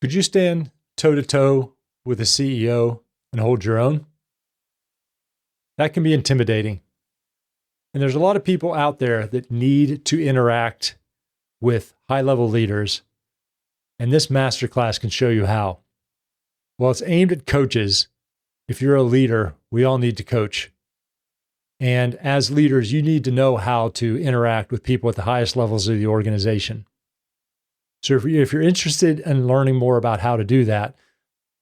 Could you stand toe to toe with a CEO and hold your own? That can be intimidating. And there's a lot of people out there that need to interact with high-level leaders. And this masterclass can show you how. Well, it's aimed at coaches. If you're a leader, we all need to coach. And as leaders, you need to know how to interact with people at the highest levels of the organization. So if you're interested in learning more about how to do that,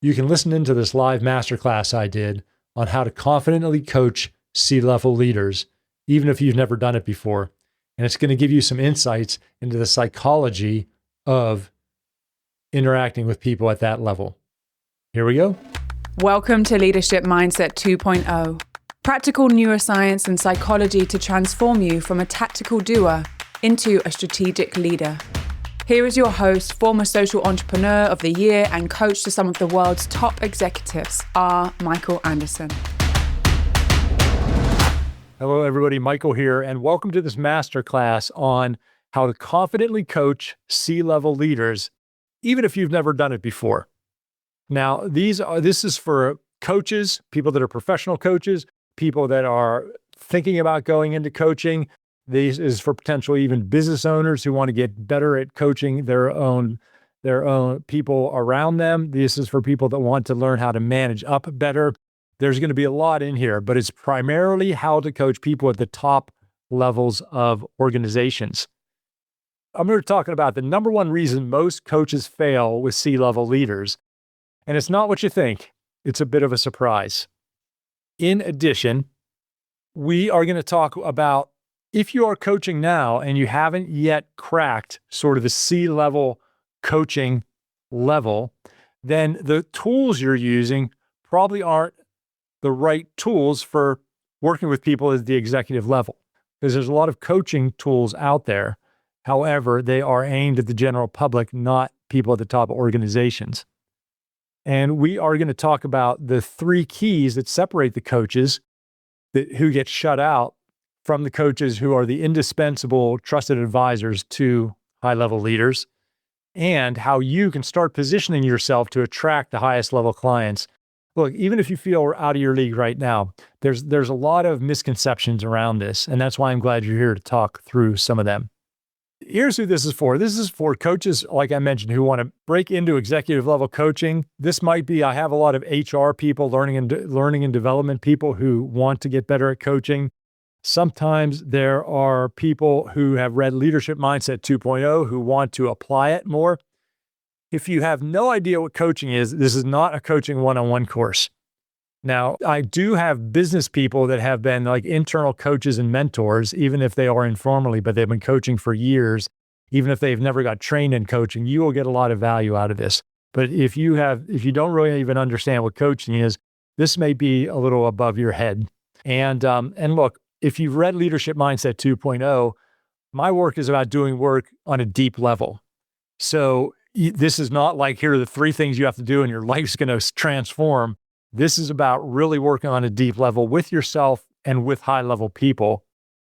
you can listen into this live masterclass I did on how to confidently coach C-level leaders, even if you've never done it before. And it's going to give you some insights into the psychology of interacting with people at that level. Here we go. Welcome to Leadership Mindset 2.0. Practical neuroscience and psychology to transform you from a tactical doer into a strategic leader. Here is your host, former social entrepreneur of the year and coach to some of the world's top executives, R. Michael Anderson. Hello, everybody. Michael here, and welcome to this masterclass on how to confidently coach C-level leaders, even if you've never done it before. Now, this is for coaches, people that are professional coaches, people that are thinking about going into coaching. This is for potential even business owners who want to get better at coaching their own people around them. This is for people that want to learn how to manage up better. There's going to be a lot in here, but it's primarily how to coach people at the top levels of organizations. I'm going to be talking about the number one reason most coaches fail with C-level leaders. And it's not what you think. It's a bit of a surprise. In addition, we are going to talk about if you are coaching now and you haven't yet cracked sort of the C-level coaching level, then the tools you're using probably aren't the right tools for working with people at the executive level. Because there's a lot of coaching tools out there. However, they are aimed at the general public, not people at the top organizations. And we are going to talk about the three keys that separate the coaches who get shut out from the coaches who are the indispensable trusted advisors to high-level leaders, and how you can start positioning yourself to attract the highest level clients. Look, even if you feel out of your league right now, there's a lot of misconceptions around this, and that's why I'm glad you're here to talk through some of them. Here's who this is for. This is for coaches, like I mentioned, who want to break into executive level coaching. This might be, I have a lot of HR people, learning and development people who want to get better at coaching. Sometimes there are people who have read Leadership Mindset 2.0 who want to apply it more. If you have no idea what coaching is, this is not a coaching one-on-one course. Now, I do have business people that have been like internal coaches and mentors, even if they are informally, but they've been coaching for years. Even if they've never got trained in coaching, you will get a lot of value out of this. But if you don't really even understand what coaching is, this may be a little above your head. And look, if you've read Leadership Mindset 2.0, my work is about doing work on a deep level. So this is not like, here are the three things you have to do and your life's going to transform. This is about really working on a deep level with yourself and with high-level people.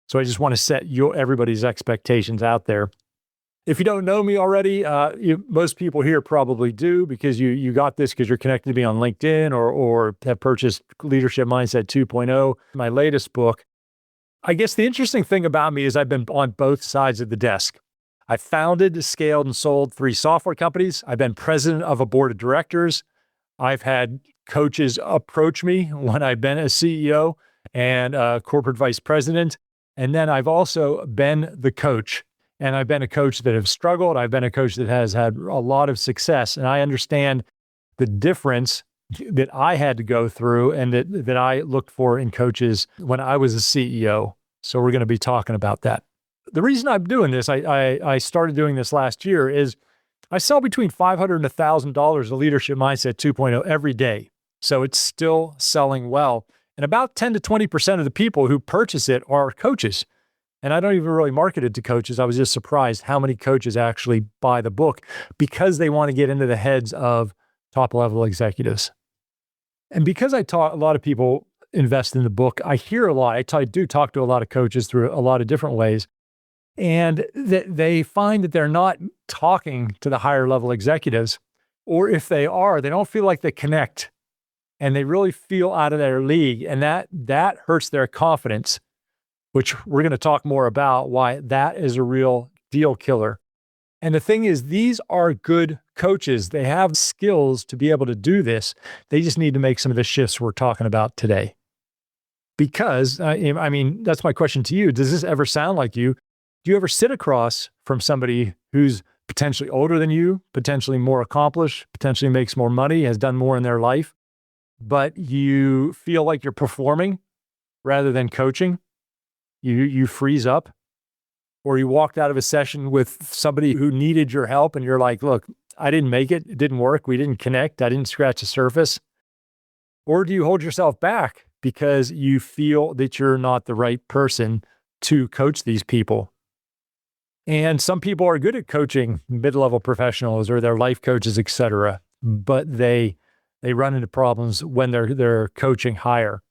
So I just want to set everybody's expectations out there. If you don't know me already, most people here probably do, because you got this because you're connected to me on LinkedIn or have purchased Leadership Mindset 2.0, my latest book. I guess the interesting thing about me is I've been on both sides of the desk. I founded, scaled, and sold 3 software companies. I've been president of a board of directors. I've had coaches approach me when I've been a CEO and a corporate vice president. And then I've also been the coach. And I've been a coach that have struggled. I've been a coach that has had a lot of success. And I understand the difference that I had to go through and that I looked for in coaches when I was a CEO. So we're going to be talking about that. The reason I'm doing this, I started doing this last year, is I sell between $500 and $1,000 of Leadership Mindset 2.0 every day. So it's still selling well. And about 10 to 20% of the people who purchase it are coaches. And I don't even really market it to coaches. I was just surprised how many coaches actually buy the book because they want to get into the heads of top level executives. And because a lot of people invest in the book, I hear a lot. I do talk to a lot of coaches through a lot of different ways. And they find that they're not talking to the higher level executives. Or if they are, they don't feel like they connect and they really feel out of their league. And that hurts their confidence, which we're going to talk more about why that is a real deal killer. And the thing is, these are good coaches. They have skills to be able to do this. They just need to make some of the shifts we're talking about today. Because, I mean, that's my question to you. Does this ever sound like you? Do you ever sit across from somebody who's potentially older than you, potentially more accomplished, potentially makes more money, has done more in their life, but you feel like you're performing rather than coaching? You freeze up? Or you walked out of a session with somebody who needed your help and you're like, look, I didn't make it. It didn't work. We didn't connect. I didn't scratch the surface. Or do you hold yourself back because you feel that you're not the right person to coach these people? And some people are good at coaching mid-level professionals or their life coaches, et cetera, but they run into problems when they're coaching higher.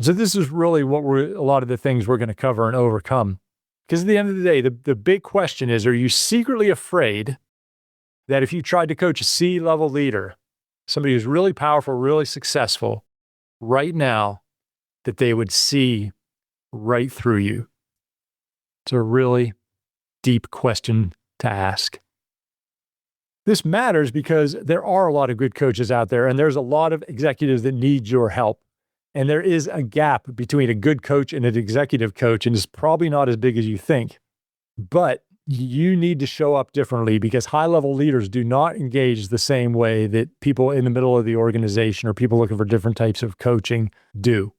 So this is really what a lot of the things we're going to cover and overcome. Because at the end of the day, the big question is, are you secretly afraid that if you tried to coach a C-level leader, somebody who's really powerful, really successful right now, that they would see right through you? It's a really deep question to ask. This matters because there are a lot of good coaches out there, and there's a lot of executives that need your help. And there is a gap between a good coach and an executive coach, and it's probably not as big as you think. But you need to show up differently because high-level leaders do not engage the same way that people in the middle of the organization or people looking for different types of coaching do.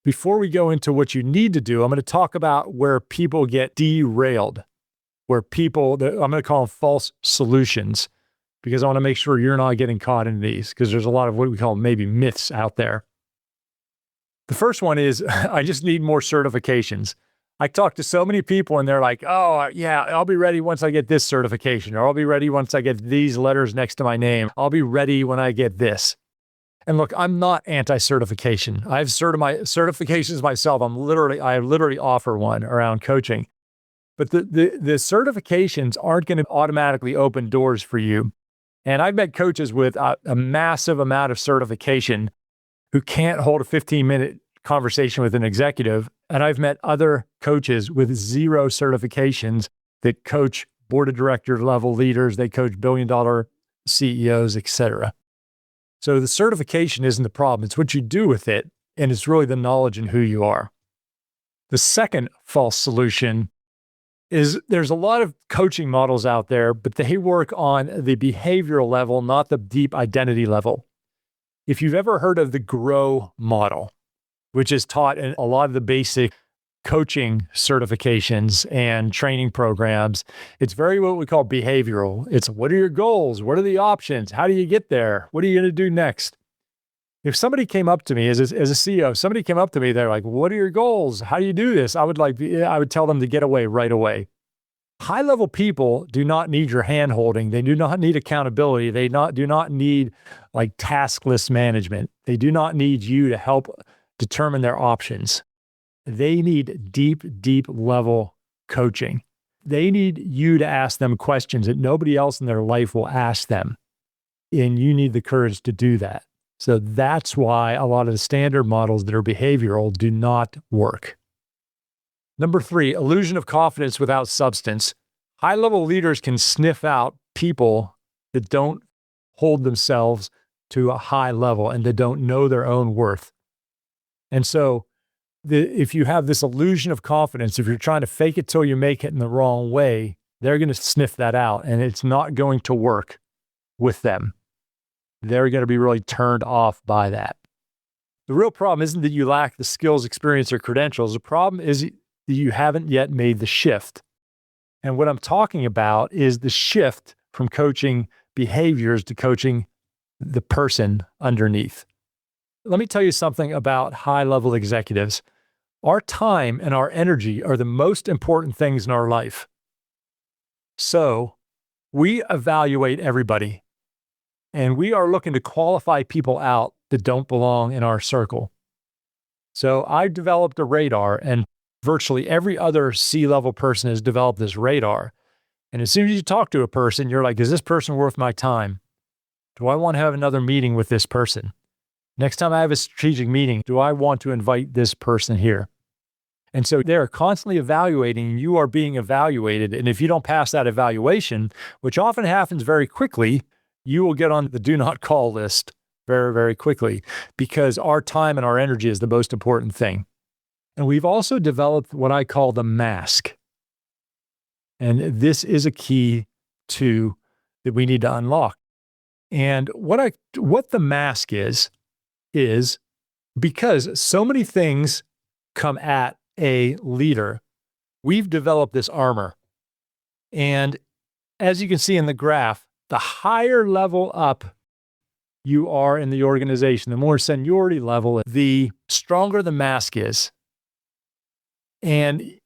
Before we go into what you need to do, I'm going to talk about where people get derailed, where I'm going to call them false solutions, because I want to make sure you're not getting caught in these, because there's a lot of what we call maybe myths out there. The first one is, I just need more certifications. I talk to so many people and they're like, oh, yeah, I'll be ready once I get this certification, or I'll be ready once I get these letters next to my name. I'll be ready when I get this. And look, I'm not anti-certification. I have certifications myself. I literally offer one around coaching. But the certifications aren't going to automatically open doors for you. And I've met coaches with a massive amount of certification who can't hold a 15-minute conversation with an executive. And I've met other coaches with zero certifications that coach board of director level leaders. They coach billion-dollar CEOs, et cetera. So the certification isn't the problem. It's what you do with it. And it's really the knowledge and who you are. The second false solution is there's a lot of coaching models out there, but they work on the behavioral level, not the deep identity level. If you've ever heard of the GROW model, which is taught in a lot of the basic coaching certifications and training programs, it's very what we call behavioral. It's what are your goals? What are the options? How do you get there? What are you going to do next? If somebody came up to me as a CEO, somebody came up to me, they're like, what are your goals? How do you do this? I would tell them to get away right away. High-level people do not need your hand-holding. They do not need accountability. They do not need like task list management. They do not need you to help determine their options. They need deep level coaching. They need you to ask them questions that nobody else in their life will ask them. And you need the courage to do that. So that's why a lot of the standard models that are behavioral do not work. Number 3, illusion of confidence without substance. High-level leaders can sniff out people that don't hold themselves to a high level and that don't know their own worth. And so if you have this illusion of confidence, if you're trying to fake it till you make it in the wrong way, they're going to sniff that out and it's not going to work with them. They're going to be really turned off by that. The real problem isn't that you lack the skills, experience, or credentials. The problem is that you haven't yet made the shift. And what I'm talking about is the shift from coaching behaviors to coaching the person underneath. Let me tell you something about high-level executives. Our time and our energy are the most important things in our life. So we evaluate everybody, and we are looking to qualify people out that don't belong in our circle. So I developed a radar, and virtually every other C-level person has developed this radar. And as soon as you talk to a person, you're like, is this person worth my time? Do I want to have another meeting with this person? Next time I have a strategic meeting, do I want to invite this person here? And so they're constantly evaluating, you are being evaluated. And if you don't pass that evaluation, which often happens very quickly, you will get on the do not call list very, very quickly, because our time and our energy is the most important thing. And we've also developed what I call the mask. And this is a key to that we need to unlock. And what the mask is because so many things come at a leader, we've developed this armor. And as you can see in the graph, the higher level up you are in the organization, the more seniority level, the stronger the mask is. And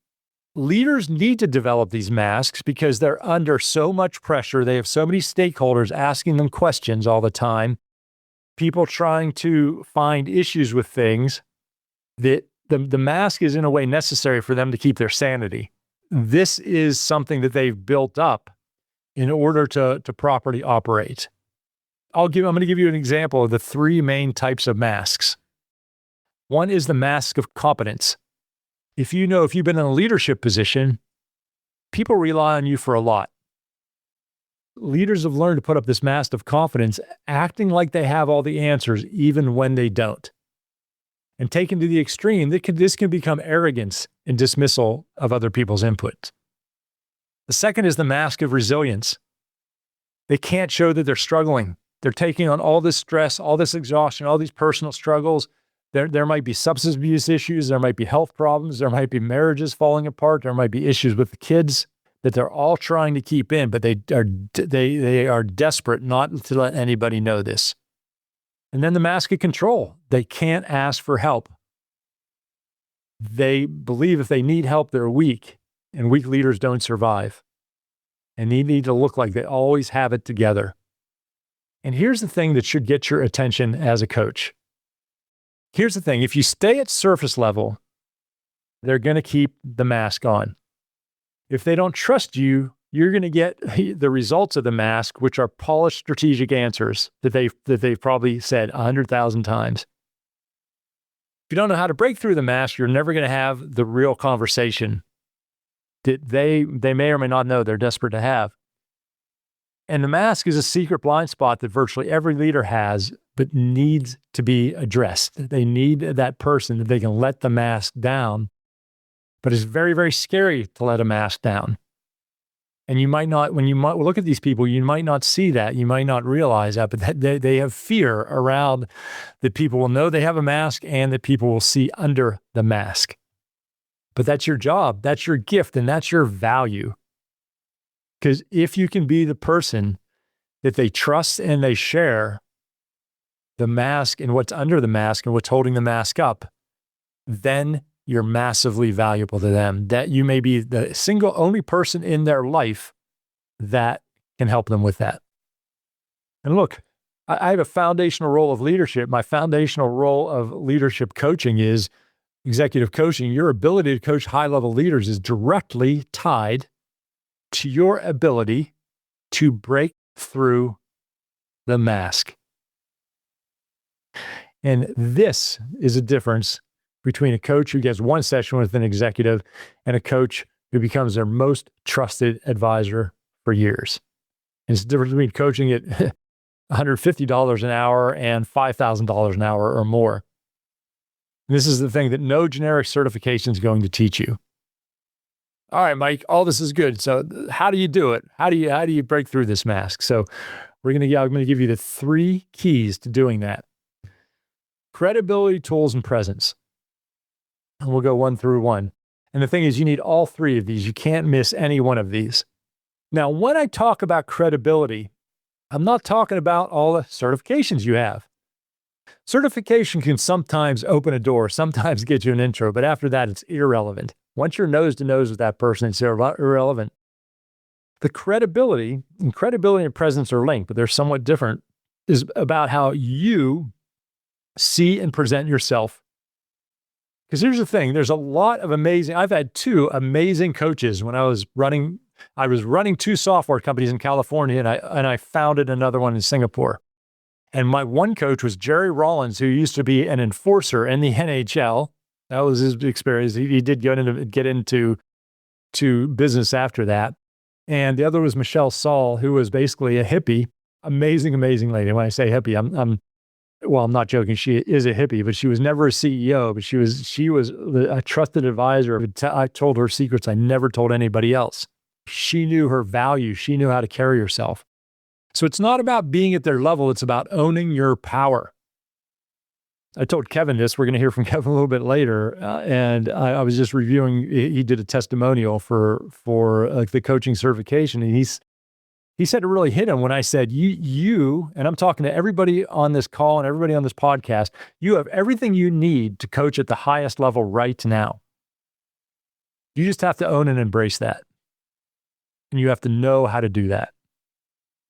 leaders need to develop these masks because they're under so much pressure. They have so many stakeholders asking them questions all the time, people trying to find issues with things, that the mask is in a way necessary for them to keep their sanity. This is something that they've built up in order to properly operate. I'm going to give you an example of the three main types of masks. One is the mask of competence. If you've been in a leadership position, people rely on you for a lot. Leaders have learned to put up this mask of confidence, acting like they have all the answers, even when they don't. And taken to the extreme, this can become arrogance and dismissal of other people's input. The second is the mask of resilience. They can't show that they're struggling. They're taking on all this stress, all this exhaustion, all these personal struggles. There might be substance abuse issues. There might be health problems. There might be marriages falling apart. There might be issues with the kids that they're all trying to keep in, but they are desperate not to let anybody know this. And then the mask of control. They can't ask for help. They believe if they need help, they're weak, and weak leaders don't survive. And they need to look like they always have it together. And here's the thing that should get your attention as a coach. Here's the thing. If you stay at surface level, they're going to keep the mask on. If they don't trust you, you're going to get the results of the mask, which are polished strategic answers that they've probably said 100,000 times. If you don't know how to break through the mask, you're never going to have the real conversation that they may or may not know they're desperate to have. And the mask is a secret blind spot that virtually every leader has, but needs to be addressed. They need that person that they can let the mask down, but it's very, very scary to let a mask down. And you might not, when you might look at these people, you might not see that, you might not realize that, but that they have fear around that people will know they have a mask and that people will see under the mask. But that's your job, that's your gift, and that's your value. Because if you can be the person that they trust and they share the mask and what's under the mask and what's holding the mask up, then you're massively valuable to them. That you may be the single only person in their life that can help them with that. And look, I have a foundational role of leadership. My foundational role of leadership coaching is executive coaching. Your ability to coach high-level leaders is directly tied to your ability to break through the mask. And this is a difference between a coach who gets one session with an executive and a coach who becomes their most trusted advisor for years. And it's the difference between coaching at $150 an hour and $5,000 an hour or more. And this is the thing that no generic certification is going to teach you. All right, Mike, all this is good. So how do you do it? How do you break through this mask? So I'm going to give you the 3 keys to doing that. Credibility, tools, and presence. And we'll go one through one. And the thing is, you need all 3 of these. You can't miss any one of these. Now, when I talk about credibility, I'm not talking about all the certifications you have. Certification can sometimes open a door, sometimes get you an intro, but after that, it's irrelevant. Once you're nose to nose with that person, it's irrelevant. The credibility and presence are linked, but they're somewhat different, is about how you see and present yourself. Because here's the thing, there's a lot of I've had 2 amazing coaches when I was running 2 software companies in California, and I founded another one in Singapore. And my one coach was Jerry Rollins, who used to be an enforcer in the NHL. That was his experience. He did get into business after that. And the other was Michelle Saul, who was basically a hippie. Amazing, amazing lady. When I say hippie, I'm not joking. She is a hippie, but she was never a CEO, but she was a trusted advisor. I told her secrets I never told anybody else. She knew her value. She knew how to carry herself. So it's not about being at their level. It's about owning your power. I told Kevin this. We're going to hear from Kevin a little bit later. And I was just reviewing, he did a testimonial for the coaching certification. And he said it really hit him when I said, you, and I'm talking to everybody on this call and everybody on this podcast, you have everything you need to coach at the highest level right now. You just have to own and embrace that. And you have to know how to do that.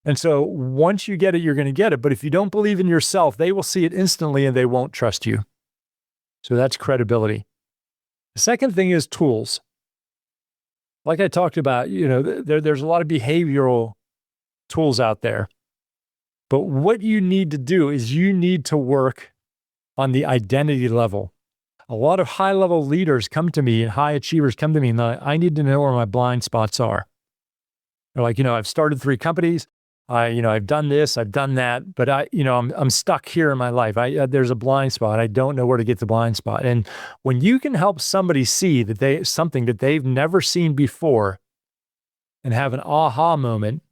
And so once you get it, you're going to get it. But if you don't believe in yourself, they will see it instantly and they won't trust you. So that's credibility. The second thing is tools. Like I talked about, there's a lot of behavioral tools out there. But what you need to do is you need to work on the identity level. A lot of high-level leaders come to me and high achievers come to me and I need to know where my blind spots are. They're like, I've started 3 companies. I've done this, I've done that, but I'm stuck here in my life. There's a blind spot. I don't know where to get the blind spot. And when you can help somebody see that something that they've never seen before and have an aha moment,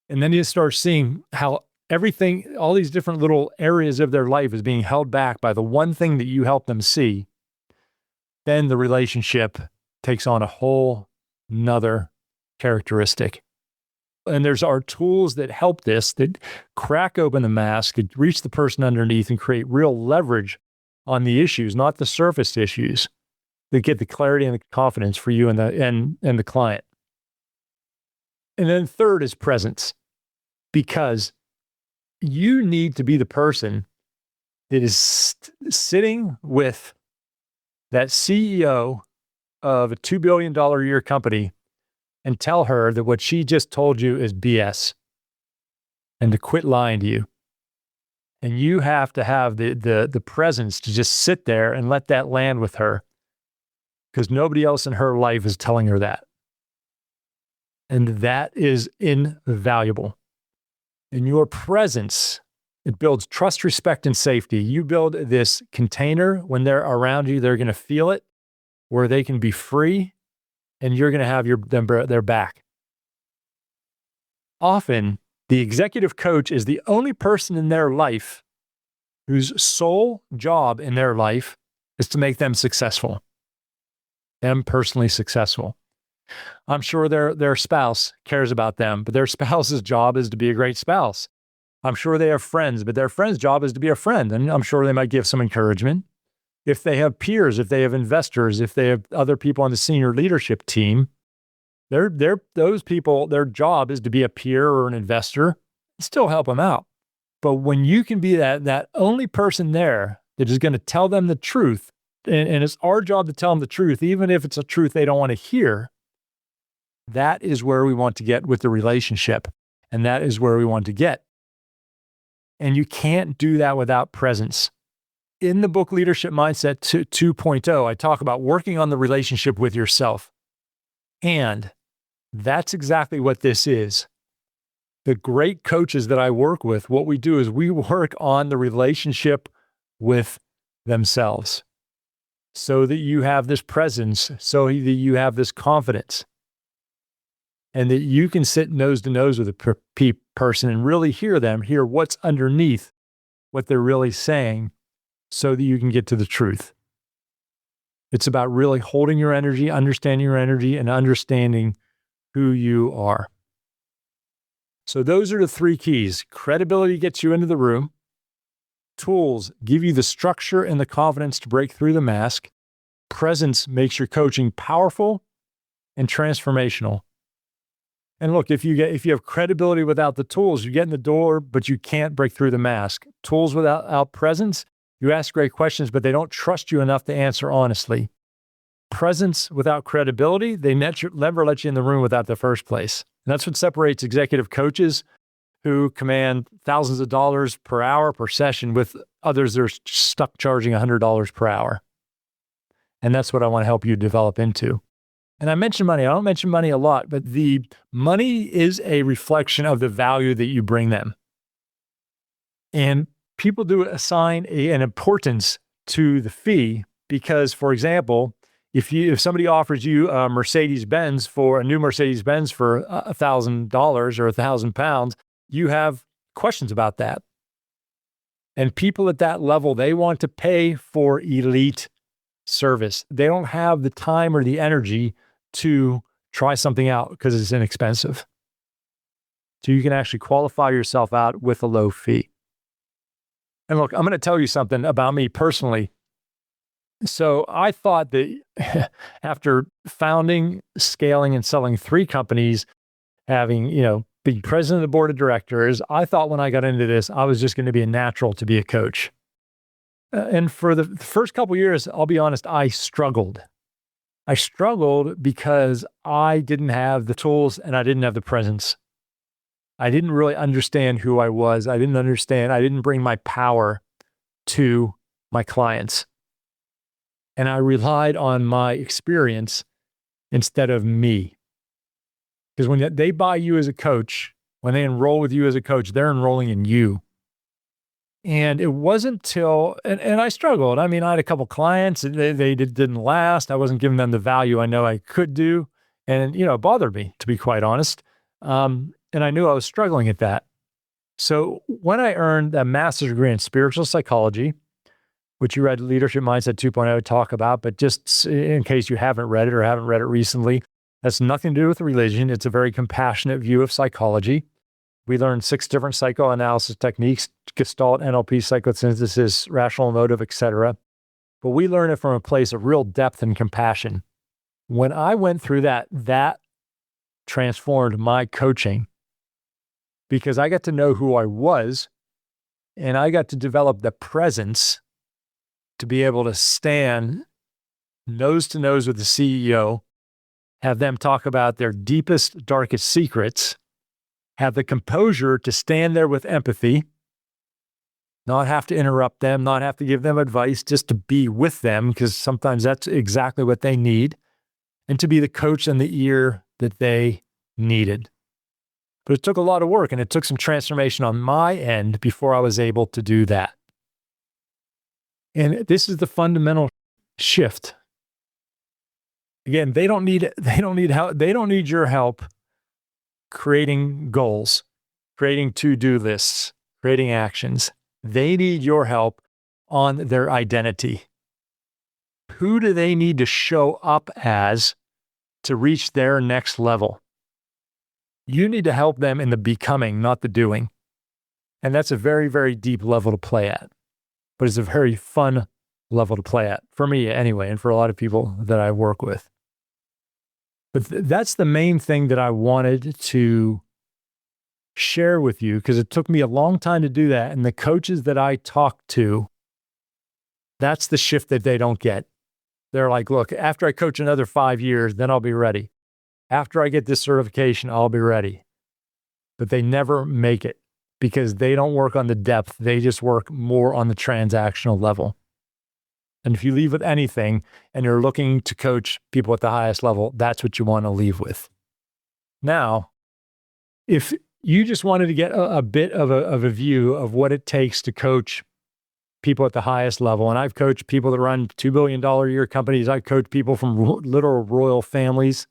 and then you start seeing how everything, all these different little areas of their life is being held back by the one thing that you help them see, then the relationship takes on a whole nother characteristic. And there's our tools that help this, that crack open the mask, reach the person underneath and create real leverage on the issues, not the surface issues, that get the clarity and the confidence for you and the client. And then third is presence, because you need to be the person that is sitting with that CEO of a $2 billion a year company and tell her that what she just told you is BS and to quit lying to you. And you have to have the presence to just sit there and let that land with her, because nobody else in her life is telling her that. And that is invaluable. In your presence, it builds trust, respect, and safety. You build this container when they're around you, they're going to feel it, where they can be free, and you're going to have their back. Often, the executive coach is the only person in their life whose sole job in their life is to make them successful, them personally successful. I'm sure their spouse cares about them, but their spouse's job is to be a great spouse. I'm sure they have friends, but their friend's job is to be a friend, and I'm sure they might give some encouragement. If they have peers, if they have investors, if they have other people on the senior leadership team, those people, their job is to be a peer or an investor, still help them out. But when you can be that only person there that is going to tell them the truth, and it's our job to tell them the truth, even if it's a truth they don't want to hear, that is where we want to get with the relationship. And that is where we want to get. And you can't do that without presence. In the book Leadership Mindset 2.0, I talk about working on the relationship with yourself. And that's exactly what this is. The great coaches that I work with, what we do is we work on the relationship with themselves so that you have this presence, so that you have this confidence, and that you can sit nose to nose with a person and really hear what's underneath what they're really saying, so that you can get to the truth. It's about really holding your energy, understanding your energy, and understanding who you are. So those are the 3 keys. Credibility gets you into the room. Tools give you the structure and the confidence to break through the mask. Presence makes your coaching powerful and transformational. And look, if you have credibility without the tools, you get in the door, but you can't break through the mask. Tools without presence, you ask great questions, but they don't trust you enough to answer honestly. Presence without credibility, they never let you in the room without the first place. And that's what separates executive coaches who command thousands of dollars per hour per session with others that are stuck charging $100 per hour. And that's what I want to help you develop into. And I mention money. I don't mention money a lot, but the money is a reflection of the value that you bring them. And people do assign an importance to the fee because, for example, if somebody offers you a new Mercedes-Benz for $1,000 or 1,000 pounds, you have questions about that. And people at that level, they want to pay for elite service. They don't have the time or the energy to try something out because it's inexpensive. So you can actually qualify yourself out with a low fee. And look, I'm going to tell you something about me personally. So I thought that after founding, scaling, and selling 3 companies, having, being president of the board of directors, I thought when I got into this, I was just going to be a natural to be a coach. And for the first couple of years, I'll be honest, I struggled. I struggled because I didn't have the tools and I didn't have the presence. I didn't really understand who I was. I didn't bring my power to my clients. And I relied on my experience instead of me. Because when they buy you as a coach, when they enroll with you as a coach, they're enrolling in you. And it wasn't till, and I struggled. I mean, I had a couple clients, they didn't last. I wasn't giving them the value I know I could do. And, it bothered me, to be quite honest. And I knew I was struggling at that. So when I earned a master's degree in spiritual psychology, which you read Leadership Mindset 2.0 talk about, but just in case you haven't read it or haven't read it recently, that's nothing to do with religion. It's a very compassionate view of psychology. We learned 6 different psychoanalysis techniques: Gestalt, NLP, psychosynthesis, rational emotive, etc. But we learn it from a place of real depth and compassion. When I went through that transformed my coaching because I got to know who I was and I got to develop the presence to be able to stand nose to nose with the CEO, have them talk about their deepest, darkest secrets, have the composure to stand there with empathy, not have to interrupt them, not have to give them advice, just to be with them, because sometimes that's exactly what they need, and to be the coach and the ear that they needed. But it took a lot of work and it took some transformation on my end before I was able to do that. And this is the fundamental shift. Again, they don't need help. They don't need your help creating goals, creating to-do lists, creating actions. They need your help on their identity. Who do they need to show up as to reach their next level? You need to help them in the becoming, not the doing. And that's a very, very deep level to play at. But it's a very fun level to play at, for me anyway, and for a lot of people that I work with. But that's the main thing that I wanted to share with you, because it took me a long time to do that. And the coaches that I talk to, that's the shift that they don't get. They're like, look, after I coach another 5 years, then I'll be ready. After I get this certification, I'll be ready. But they never make it because they don't work on the depth. They just work more on the transactional level. And if you leave with anything and you're looking to coach people at the highest level, that's what you want to leave with. Now, if you just wanted to get a bit of a view of what it takes to coach people at the highest level, and I've coached people that run $2 billion a year companies. I've coached people from literal royal families,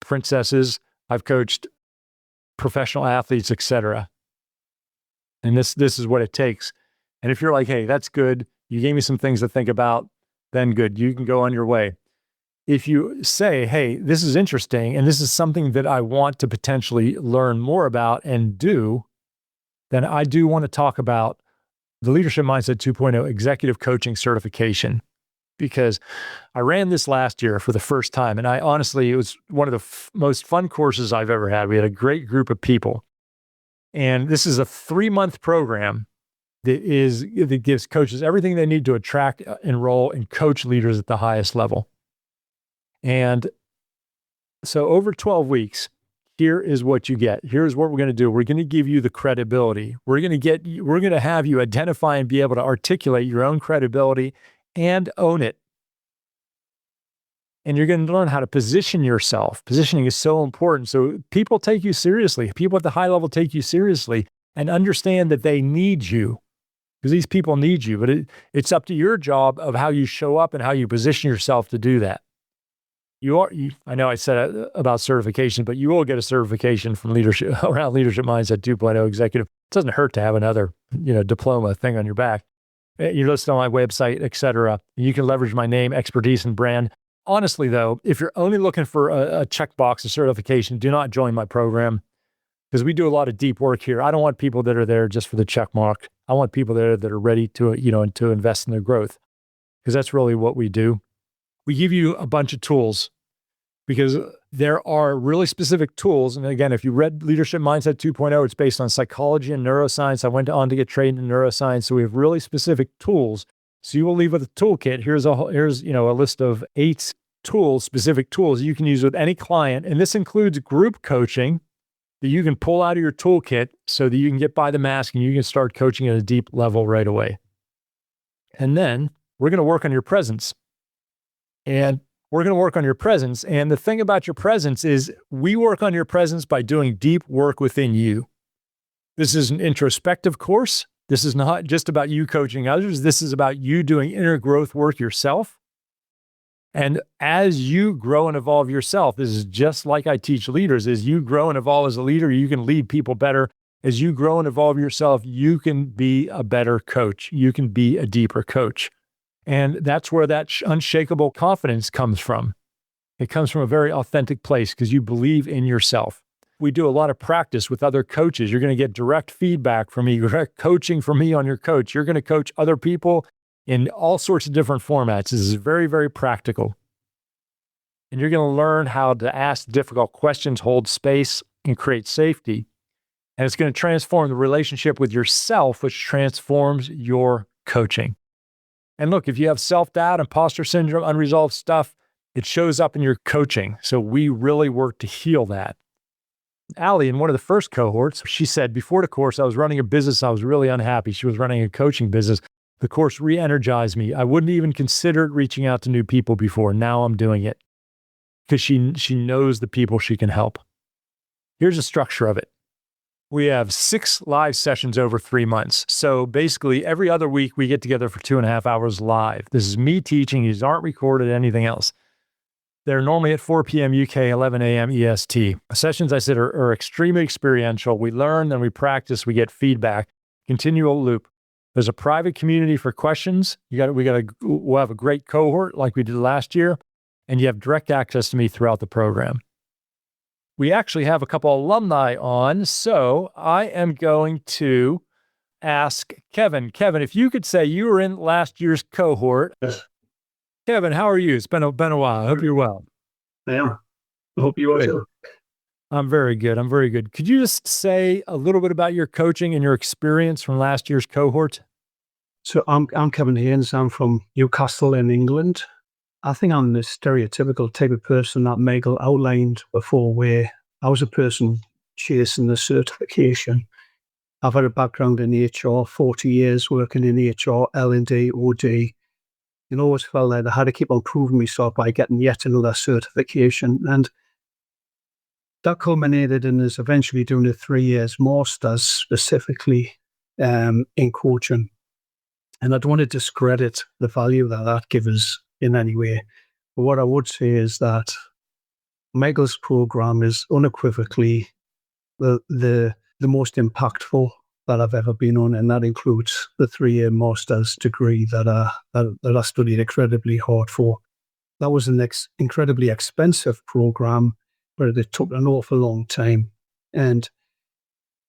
princesses. I've coached professional athletes, etc. And this is what it takes. And if you're like, hey, that's good, you gave me some things to think about, then good, you can go on your way. If you say, hey, this is interesting, and this is something that I want to potentially learn more about and do, then I do want to talk about the Leadership Mindset 2.0 Executive Coaching Certification, because I ran this last year for the first time. And it was one of the most fun courses I've ever had. We had a great group of people. And this is a 3-month program that gives coaches everything they need to attract, enroll, and coach leaders at the highest level. And so over 12 weeks, here is what you get. Here's what we're going to do. We're going to give you the credibility. We're going to have you identify and be able to articulate your own credibility and own it. And you're going to learn how to position yourself. Positioning is so important. So people take you seriously. People at the high level take you seriously and understand that they need you, because these people need you. But it's up to your job of how you show up and how you position yourself to do that. I know I said about certification, but you will get a certification from leadership around Leadership Mindset 2.0 executive. It doesn't hurt to have another, diploma thing on your back. You're listed on my website, et cetera. You can leverage my name, expertise, and brand. Honestly, though, if you're only looking for a checkbox of certification, do not join my program, because we do a lot of deep work here. I don't want people that are there just for the check mark. I want people there that are ready to, to invest in their growth, because that's really what we do. We give you a bunch of tools, because there are really specific tools. And again, if you read Leadership Mindset 2.0, it's based on psychology and neuroscience. I went on to get trained in neuroscience. So we have really specific tools. So you will leave with a toolkit. Here's a list of 8 tools, specific tools you can use with any client. And this includes group coaching that you can pull out of your toolkit so that you can get by the mask and you can start coaching at a deep level right away. And then we're going to work on your presence. And the thing about your presence is we work on your presence by doing deep work within you. This is an introspective course. This is not just about you coaching others. This is about you doing inner growth work yourself. And as you grow and evolve yourself, this is just like I teach leaders. As you grow and evolve as a leader, you can lead people better. As you grow and evolve yourself, you can be a better coach. You can be a deeper coach. And that's where that unshakable confidence comes from. It comes from a very authentic place because you believe in yourself. We do a lot of practice with other coaches. You're going to get direct feedback from me, direct coaching from me on your coach. You're going to coach other people in all sorts of different formats. This is very, very practical. And you're going to learn how to ask difficult questions, hold space, and create safety. And it's going to transform the relationship with yourself, which transforms your coaching. And look, if you have self-doubt, imposter syndrome, unresolved stuff, it shows up in your coaching. So we really work to heal that. Allie, in one of the first cohorts, she said, before the course, I was running a business. I was really unhappy. She was running a coaching business. The course re-energized me. I wouldn't even considered reaching out to new people before. Now I'm doing it because she knows the people she can help. Here's the structure of it. We have 6 live sessions over 3 months. So basically every other week we get together for 2.5 hours live. This is me teaching. These aren't recorded, anything else. They're normally at 4 p.m. UK, 11 a.m. EST. Sessions, I said, are extremely experiential. We learn, then we practice, we get feedback, continual loop. There's a private community for questions. We'll have a great cohort like we did last year, and you have direct access to me throughout the program. We actually have a couple alumni on, so I am going to ask Kevin. Kevin, if you could say you were in last year's cohort. Yes. Kevin, how are you? It's been a while. I hope you're well. I am. I hope you are too. I'm very good. Could you just say a little bit about your coaching and your experience from last year's cohort? So I'm Kevin Haynes. I'm from Newcastle in England. I think I'm the stereotypical type of person that Michael outlined before, where I was a person chasing the certification. I've had a background in HR, 40 years working in HR, L&D, OD. And always felt like I had to keep on proving myself by getting yet another certification. And that culminated in us eventually doing a 3 years master's specifically in coaching. And I don't want to discredit the value that gives us in any way. But what I would say is that Michael's program is unequivocally the most impactful that I've ever been on, and that includes the 3-year master's degree that I studied incredibly hard for. That was an incredibly expensive program, but it took an awful long time. And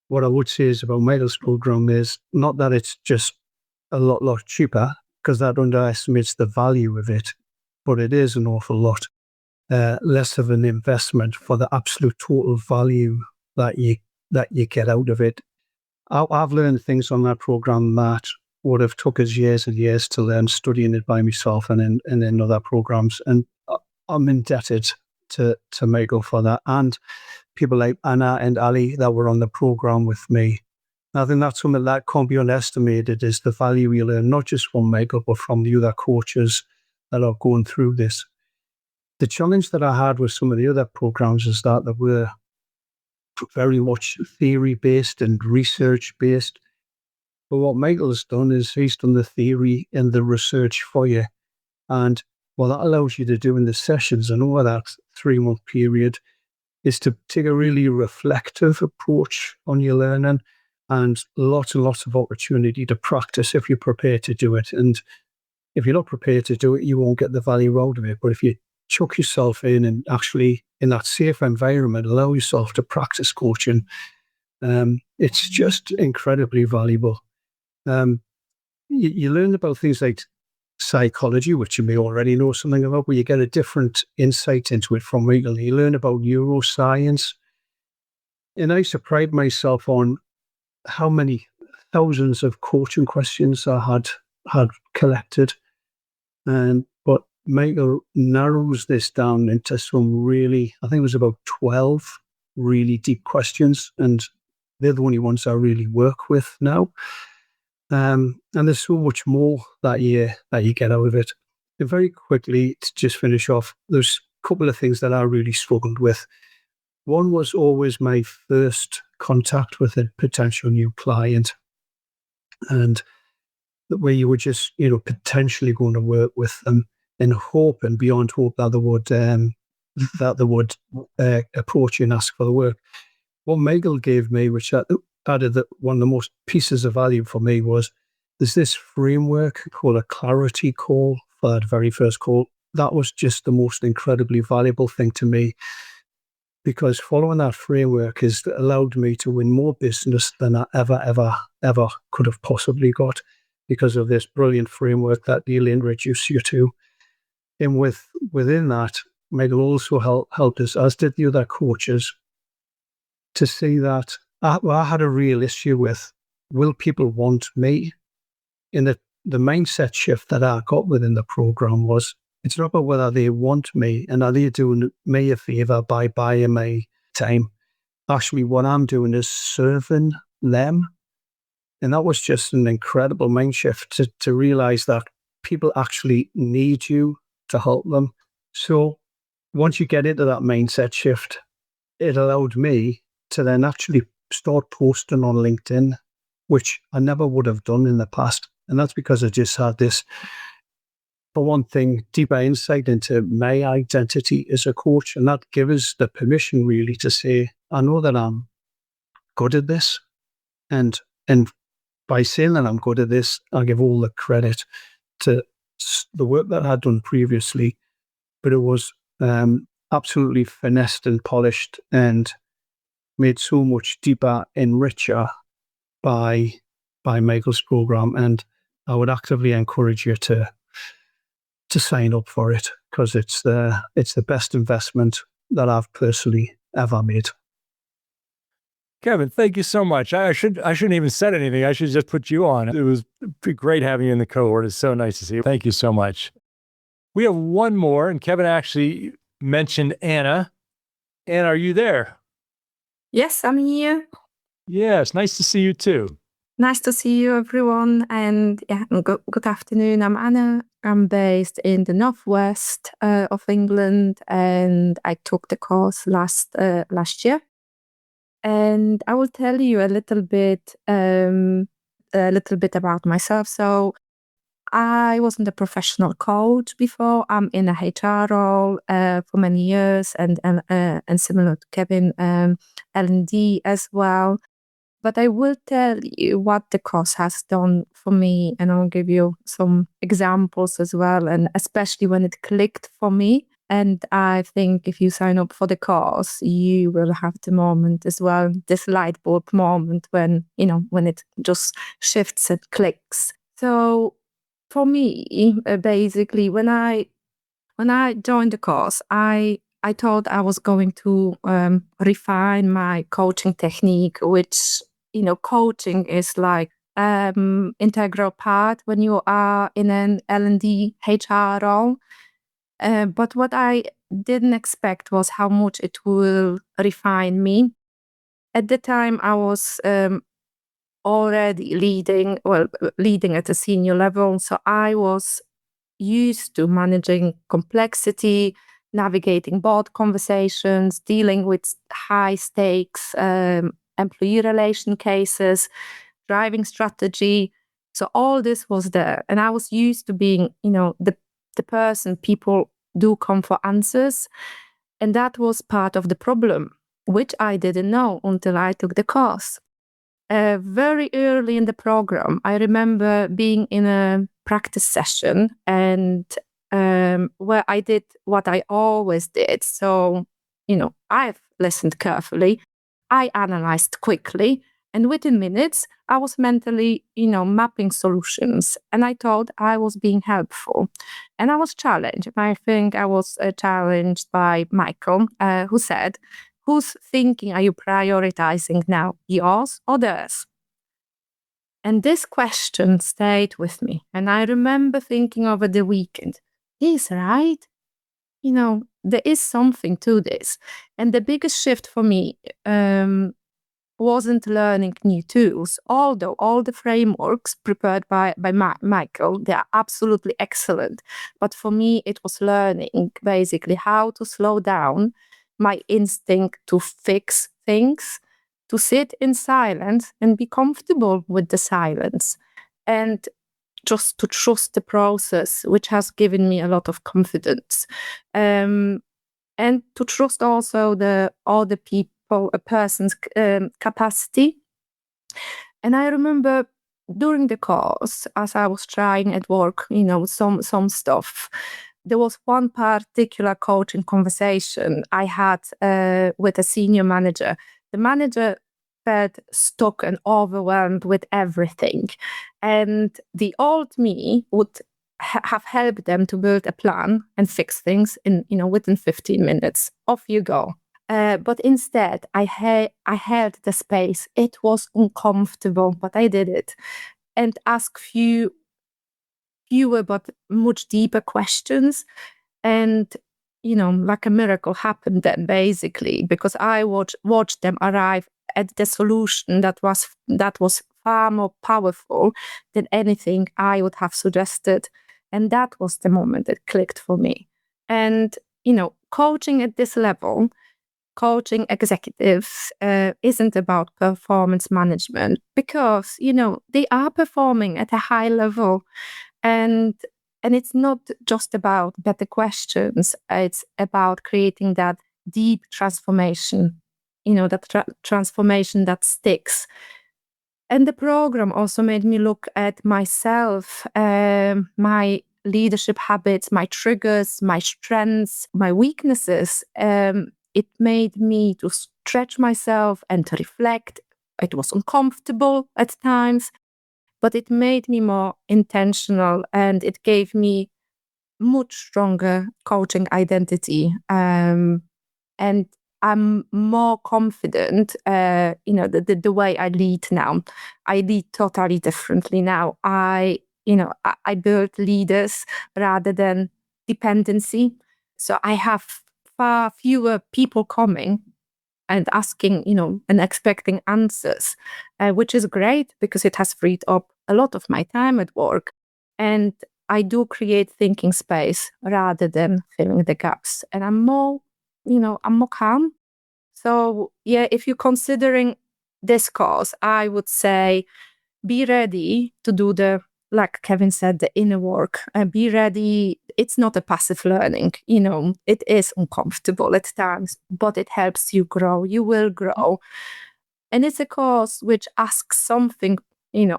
what I would say is about Michael's program is not that it's just a lot cheaper, because that underestimates the value of it, but it is an awful lot less of an investment for the absolute total value that you get out of it. I've learned things on that program that would have took us years and years to learn, studying it by myself and in other programs. And I'm indebted to Michael for that. And people like Anna and Ali that were on the program with me. And I think that's something that can't be underestimated, is the value we learn, not just from Michael, but from the other coaches that are going through this. The challenge that I had with some of the other programs is that they were very much theory-based and research-based. But what Michael's done is he's done the theory and the research for you. And what that allows you to do in the sessions and over that 3-month period is to take a really reflective approach on your learning, and lots of opportunity to practice if you're prepared to do it. And if you're not prepared to do it, you won't get the value out of it. But if you chuck yourself in and actually, in that safe environment, allow yourself to practice coaching, it's just incredibly valuable. You learn about things like psychology, which you may already know something about, but you get a different insight into it from Michael. You learn about neuroscience. And I used to pride myself on how many thousands of coaching questions I had collected. But Michael narrows this down into some really, I think it was about 12 really deep questions, and they're the only ones I really work with now. And there's so much more that you get out of it. And very quickly, to just finish off, there's a couple of things that I really struggled with. One was always my first contact with a potential new client, and where you were just, potentially going to work with them in hope and beyond hope that they would approach you and ask for the work. What Michael gave me, which added that one of the most pieces of value for me, was there's this framework called a clarity call for that very first call. That was just the most incredibly valuable thing to me, because following that framework has allowed me to win more business than I ever could have possibly got, because of this brilliant framework that Neil introduced you to. And within that, Michael also helped us, as did the other coaches, to see that I had a real issue with, will people want me? And the mindset shift that I got within the program was, it's not about whether they want me and are they doing me a favor by buying my time. Actually, what I'm doing is serving them. And that was just an incredible mind shift to realize that people actually need you to help them. So once you get into that mindset shift, it allowed me to then actually start posting on LinkedIn, which I never would have done in the past. And that's because I just had this, for one thing, deeper insight into my identity as a coach. And that gives us the permission really to say, I know that I'm good at this. And by saying that I'm good at this, I give all the credit to the work that I had done previously, but it was absolutely finessed and polished and made so much deeper and richer by Michael's program. And I would actively encourage you to sign up for it, because it's the best investment that I've personally ever made. Kevin, thank you so much. I shouldn't even said anything. I should just put you on. It was great having you in the cohort. It's so nice to see you. Thank you so much. We have one more, and Kevin actually mentioned Anna. Anna, are you there? Yes, I'm here. Yes, nice to see you too. Nice to see you, everyone. And yeah, good afternoon. I'm Anna. I'm based in the northwest of England, and I took the course last year. And I will tell you a little bit about myself. So I wasn't a professional coach before. I'm in a HR role for many years, and similar to Kevin, L&D as well. But I will tell you what the course has done for me, and I'll give you some examples as well, and especially when it clicked for me. And I think if you sign up for the course, you will have the moment as well, this light bulb moment when it just shifts and clicks. So for me, basically, when I joined the course, I thought I was going to refine my coaching technique, which, coaching is like integral part when you are in an L&D HR role. But what I didn't expect was how much it will refine me. At the time, I was already leading at a senior level. So I was used to managing complexity, navigating board conversations, dealing with high stakes employee relation cases, driving strategy. So all this was there. And I was used to being, the person people do come for answers. And that was part of the problem, which I didn't know until I took the course. Very early in the program, I remember being in a practice session and where I did what I always did. So, I've listened carefully. I analyzed quickly. And within minutes, I was mentally, mapping solutions. And I thought I was being helpful. And I was challenged. I think I was challenged by Michael, who said, whose thinking are you prioritizing now, yours or theirs? And this question stayed with me. And I remember thinking over the weekend, he's right. There is something to this. And the biggest shift for me wasn't learning new tools, although all the frameworks prepared by Michael, they are absolutely excellent. But for me, it was learning basically how to slow down my instinct to fix things, to sit in silence and be comfortable with the silence, and just to trust the process, which has given me a lot of confidence. And to trust also the other people, a person's capacity. And I remember during the course, as I was trying at work, some stuff, there was one particular coaching conversation I had with a senior manager. The manager felt stuck and overwhelmed with everything. And the old me would have helped them to build a plan and fix things within 15 minutes. Off you go. But instead, I held the space. It was uncomfortable, but I did it. And asked fewer but much deeper questions. And, like a miracle happened then, basically, because I watched them arrive at the solution that was far more powerful than anything I would have suggested. And that was the moment it clicked for me. And, coaching at this level, coaching executives isn't about performance management because, they are performing at a high level. And it's not just about better questions. It's about creating that deep transformation, that transformation that sticks. And the program also made me look at myself, my leadership habits, my triggers, my strengths, my weaknesses. It made me to stretch myself and to reflect. It was uncomfortable at times, but it made me more intentional and it gave me much stronger coaching identity. And I'm more confident, the way I lead now. I lead totally differently now. I build leaders rather than dependency. So I have far fewer people coming and asking, and expecting answers, which is great because it has freed up a lot of my time at work. And I do create thinking space rather than filling the gaps. And I'm more calm. So yeah, if you're considering this course, I would say be ready to do like Kevin said, the inner work. Be ready. It's not a passive learning. It is uncomfortable at times, but it helps you grow. You will grow. And it's a course which asks something,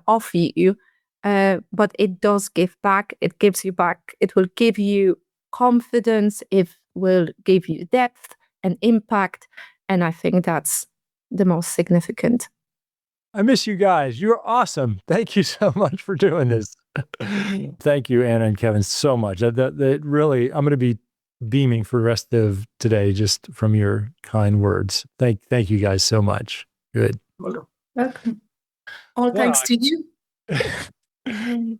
of you, but it does give back. It gives you back. It will give you confidence. It will give you depth and impact. And I think that's the most significant. I miss you guys. You're awesome. Thank you so much for doing this. Thank you, Anna and Kevin, so much. That really, I'm going to be beaming for the rest of today just from your kind words. Thank you guys so much. Good. Welcome. All thanks to you.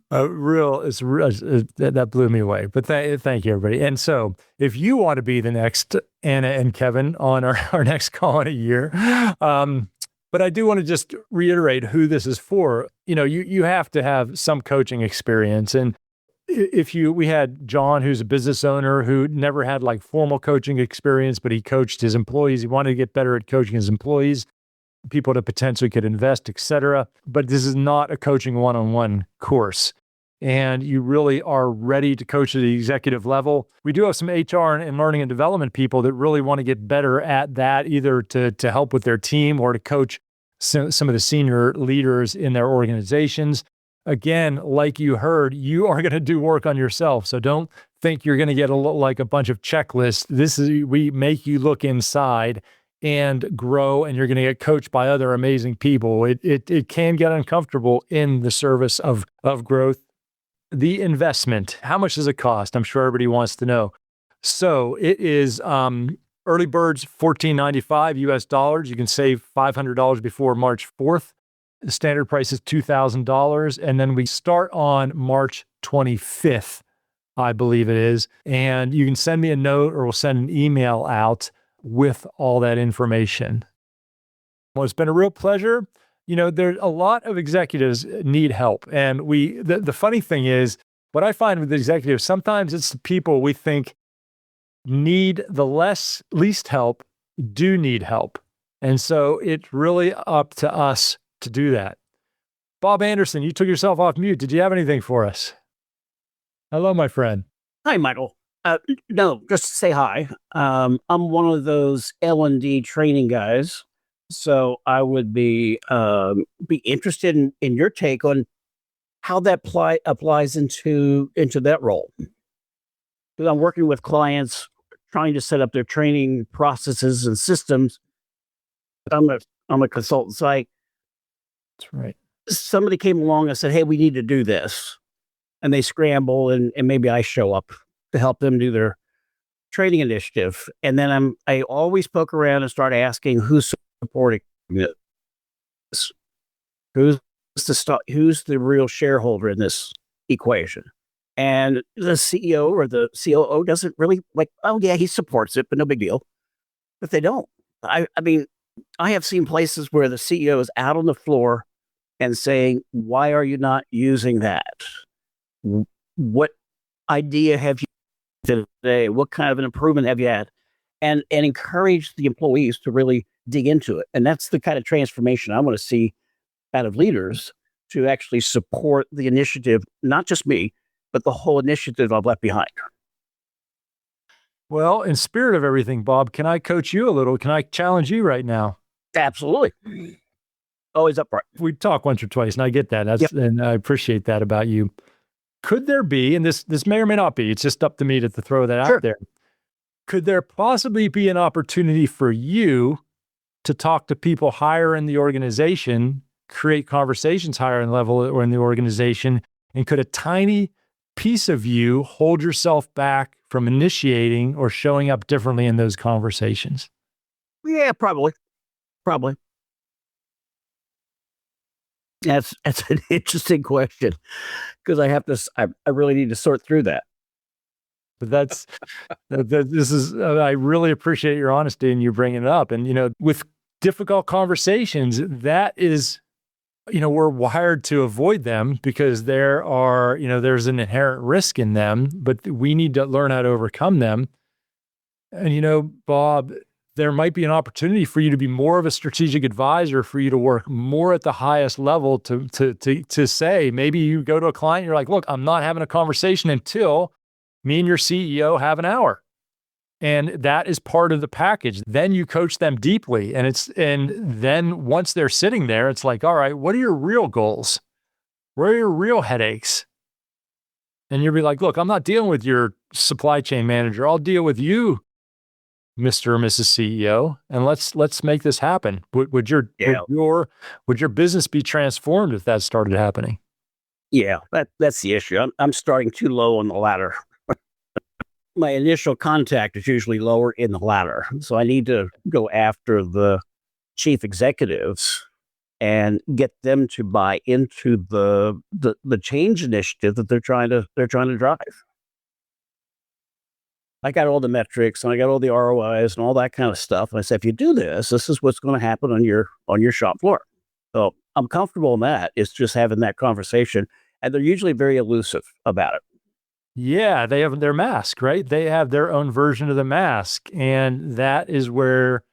That blew me away. But thank you, everybody. And so, if you want to be the next Anna and Kevin on our next call in a year, but I do want to just reiterate who this is for. You have to have some coaching experience, and we had John, who's a business owner who never had like formal coaching experience, but he coached his employees. He wanted to get better at coaching his employees, people that potentially could invest, etc. But this is not a coaching one-on-one course. And you really are ready to coach at the executive level. We do have some HR and learning and development people that really want to get better at that, either to help with their team or to coach some of the senior leaders in their organizations. Again, like you heard, you are going to do work on yourself. So don't think you're going to get like a bunch of checklists. We make you look inside and grow, and you're going to get coached by other amazing people. It can get uncomfortable in the service of growth. The investment, how much does it cost? I'm sure everybody wants to know. So it is early birds, $14.95 US dollars. You can save $500 before March 4th. The standard price is $2,000. And then we start on March 25th, I believe it is. And you can send me a note or we'll send an email out with all that information. Well, it's been a real pleasure. There's a lot of executives need help. And the funny thing is, what I find with executives, sometimes it's the people we think need the least help do need help. And so it's really up to us to do that. Bob Anderson, you took yourself off mute. Did you have anything for us? Hello, my friend. Hi, Michael. No, just to say hi. I'm one of those L&D training guys. So I would be interested in your take on how that applies into that role. Because I'm working with clients trying to set up their training processes and systems. I'm a consultant, so That's right. Somebody came along and said, "Hey, we need to do this," and they scramble, and maybe I show up to help them do their training initiative, and then I always poke around and start asking who's supporting this, who's the real shareholder in this equation, and the CEO or the COO doesn't really like. Oh yeah, he supports it, but no big deal. But they don't. I mean, I have seen places where the CEO is out on the floor and saying, "Why are you not using that? What idea have you today? What kind of an improvement have you had?" And encourage the employees to really dig into it. And that's the kind of transformation I want to see out of leaders, to actually support the initiative, not just me, but the whole initiative I've left behind. Well, in spirit of everything, Bob, can I coach you a little? Can I challenge you right now? Absolutely. Always upright. We talk once or twice, and I get that. Yep. And I appreciate that about you. Could there be, and this may or may not be, it's just up to me to throw that Sure. out there. Could there possibly be an opportunity for you to talk to people higher in the organization, create conversations higher in level or in the organization, and could a tiny piece of you hold yourself back from initiating or showing up differently in those conversations? Yeah, probably. That's an interesting question, because I really need to sort through that. But this is, I really appreciate your honesty and you bringing it up. And, with difficult conversations, that is, we're wired to avoid them because there's an inherent risk in them, but we need to learn how to overcome them. And, Bob, there might be an opportunity for you to be more of a strategic advisor, for you to work more at the highest level to say, maybe you go to a client, you're like, "Look, I'm not having a conversation until me and your CEO have an hour." And that is part of the package. Then you coach them deeply. And then once they're sitting there, it's like, all right, what are your real goals? Where are your real headaches? And you'll be like, "Look, I'm not dealing with your supply chain manager. I'll deal with you, Mr. or Mrs. CEO, and let's make this happen." Would your business be transformed if that started happening? Yeah, that's the issue. I'm starting too low on the ladder. My initial contact is usually lower in the ladder, so I need to go after the chief executives and get them to buy into the change initiative that they're trying to drive. I got all the metrics and I got all the ROIs and all that kind of stuff. And I said, if you do this, this is what's going to happen on your shop floor. So I'm comfortable in that. It's just having that conversation, and they're usually very elusive about it. Yeah, they have their mask, right? They have their own version of the mask. And that is where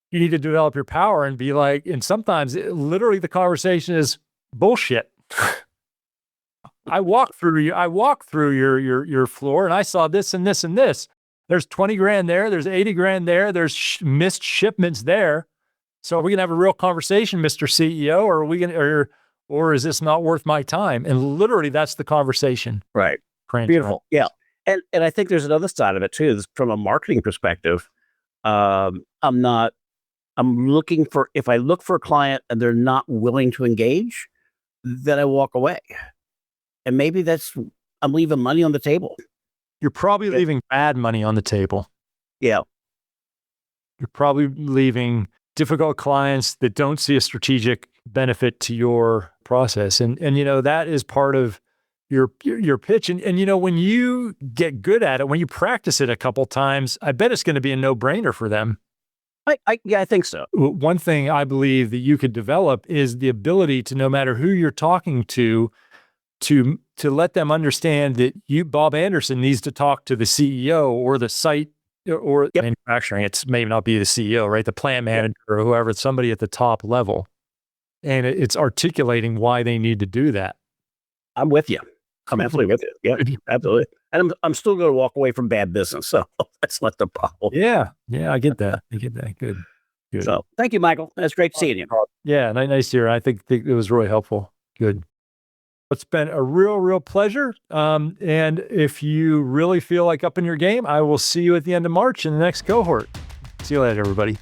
you need to develop your power and be like, and sometimes literally the conversation is bullshit. I walked through your floor and I saw this and this and this. There's 20 grand there. There's 80 grand there. There's missed shipments there. So are we going to have a real conversation, Mr. CEO, or are we going to, or is this not worth my time? And literally that's the conversation. Right. Beautiful. Yeah. And I think there's another side of it too. From a marketing perspective, I'm looking for, if I look for a client and they're not willing to engage, then I walk away. And maybe I'm leaving money on the table. You're probably leaving bad money on the table. Yeah. You're probably leaving difficult clients that don't see a strategic benefit to your process. And that is part of your pitch. And when you get good at it, when you practice it a couple times, I bet it's going to be a no-brainer for them. I think so. One thing I believe that you could develop is the ability to, no matter who you're talking to let them understand that Bob Anderson, needs to talk to the CEO or the site or manufacturing. It's maybe not be the CEO, right? The plant manager or whoever, somebody at the top level. And it's articulating why they need to do that. I'm with you. I'm absolutely with you. Yeah, absolutely. And I'm still going to walk away from bad business. So that's not the problem. Yeah. I get that. Good. So thank you, Michael. That's great seeing you. Yeah. Nice to hear. I think it was really helpful. Good. It's been a real pleasure. And if you really feel like upping your game, I will see you at the end of March in the next cohort. See you later, everybody.